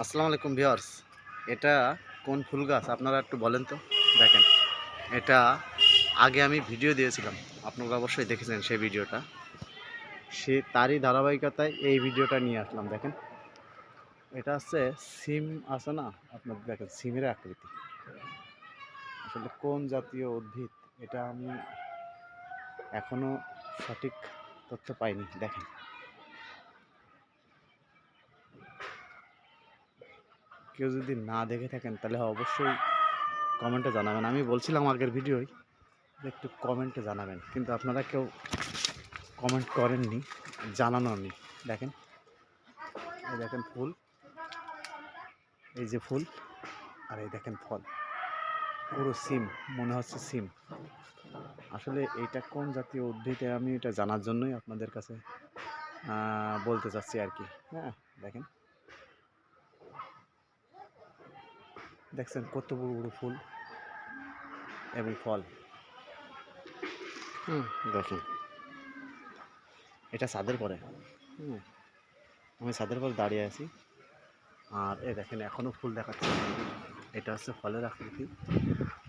আসসালামু আলাইকুম ভিউয়ার্স। এটা কোন ফুল গাছ আপনারা একটু বলেন তো। দেখেন, এটা আগে আমি ভিডিও দিয়েছিলাম, আপনারা অবশ্যই দেখেছেন সেই ভিডিওটা। তারই ধারাবাহিকতায় এই ভিডিওটা নিয়ে আসলাম। দেখেন, এটা হচ্ছে সিম আছে না, আপনার দেখেন সিমের আকৃতি। আসলে কোন জাতীয় উদ্ভিদ এটা আমি এখনো সঠিক তথ্য পাইনি। দেখেন, কেউ যদি না দেখে থাকেন তাহলে অবশ্যই কমেন্টে জানাবেন। আমি বলছিলাম আগের ভিডিওয় একটু কমেন্টে জানাবেন, কিন্তু আপনারা কেউ কমেন্ট করেননি, জানানো নেই। দেখেন, এই দেখেন ফুল, এই যে ফুল, আর এই দেখেন ফল, পুরো সিম, মনে হচ্ছে সিম। আসলে এইটা কোন জাতীয় উদ্ভিদে আমি এটা জানার জন্যই আপনাদের কাছে বলতে চাচ্ছি আর কি। হ্যাঁ, দেখেন, দেখছেন কত বড় বড় ফুল এবং ফল। দেখুন, এটা ছাদের পরে। আমি ছাদের পরে দাঁড়িয়ে আছি, আর এই দেখেন এখনো ফুল দেখাচ্ছে। এটা হচ্ছে ফলের আকৃতি,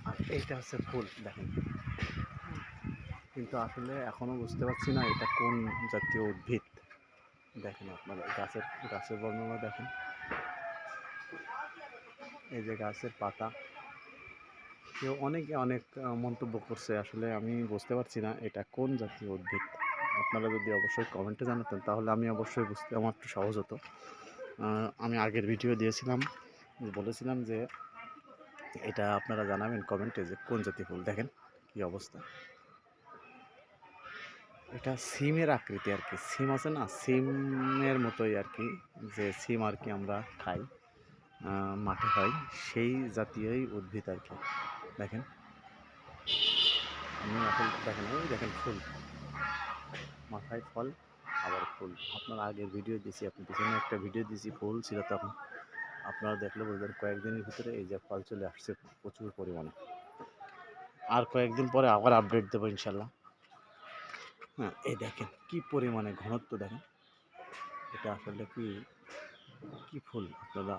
আর এইটা হচ্ছে ফুল। দেখেন, কিন্তু আসলে এখনো বুঝতে পারছি না এটা কোন জাতীয় উদ্ভিদ। দেখেন, আপনারা গাছের বর্ণনা দেখেন, এই যে গাছের পাতা। কেউ অনেকে অনেক মন্তব্য করছে, আসলে আমি বুঝতে পারছি না এটা কোন জাতীয় উদ্ভিদ। আপনারা যদি অবশ্যই কমেন্টে জানাতেন তাহলে আমি অবশ্যই বুঝতে আমার একটু সহজ হতো। আমি আগের ভিডিও দিয়েছিলাম, বলেছিলাম যে এটা আপনারা জানাবেন কমেন্টে যে কোন জাতীয় ফুল। দেখেন কি অবস্থা। এটা সিমের আকৃতি আর কি, সিম আছে না, সিমের মতোই আর কি, যে সিম আর কি আমরা খাই, মাঠে হয়, সেই জাতীয়ই উদ্ভিদ আর কি। দেখেন, আমি এখন দেখেন, ওই দেখেন ফুল, মাথায় ফল, আবার ফুল। আপনার আগের ভিডিও দিয়েছি, আপনি পিছনে একটা ভিডিও দিয়েছি, ফুল ছিল তখন, আপনারা দেখলে বলবেন কয়েকদিনের ভিতরে এই যে ফল চলে আসছে প্রচুর পরিমাণে। আর কয়েকদিন পরে আবার আপডেট দেবো ইনশাল্লাহ। হ্যাঁ, এই দেখেন কি পরিমাণে ঘনত্ব। দেখেন, এটা আসলে কি ফুল আপনারা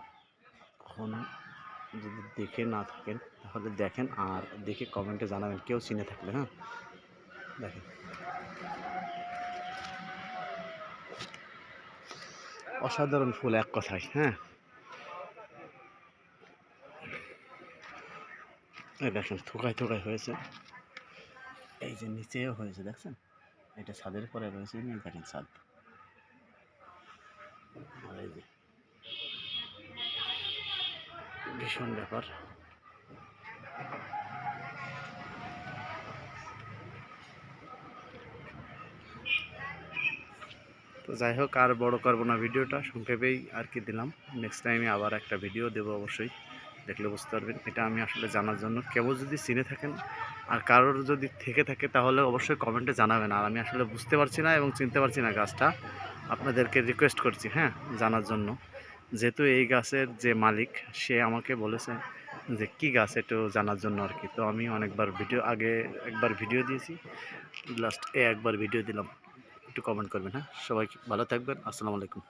এখন যদি দেখে না থাকেন তাহলে দেখেন, আর দেখে কমেন্টে জানাবেন কেউ চিনে থাকলে। হ্যাঁ, দেখেন, অসাধারণ ফুল এক কথায়। হ্যাঁ, এই দেখেন থোকায় থোকায় হয়েছে, এই যে নিচেও হয়েছে, দেখছেন, এটা ছাদের পরে রয়েছে, দেখেন ছাদ, আর এই যে ভীষণ ব্যাপার। তো যাই হোক, আর বড় করবো না ভিডিওটা, সংক্ষেপেই আর কি দিলাম। নেক্সট টাইমে আবার একটা ভিডিও দেবো অবশ্যই, দেখলে বুঝতে পারবেন। এটা আমি আসলে জানার জন্য, কেউ যদি চিনে থাকেন আর কারোর যদি থেকে থাকে তাহলে অবশ্যই কমেন্টে জানাবেন। আর আমি আসলে বুঝতে পারছি না এবং চিনতে পারছি না গাছটা, আপনাদেরকে রিকোয়েস্ট করছি হ্যাঁ জানার জন্য। যেহেতু এই গাছের যে মালিক সে আমাকে বলেছে যে কী গাছ একটু জানার জন্য আর কি। তো আমি অনেকবার ভিডিও, আগে একবার ভিডিও দিয়েছি, লাস্ট একবার ভিডিও দিলাম। একটু কমেন্ট করবেন। হ্যাঁ, সবাই ভালো থাকবেন। আসসালামু আলাইকুম।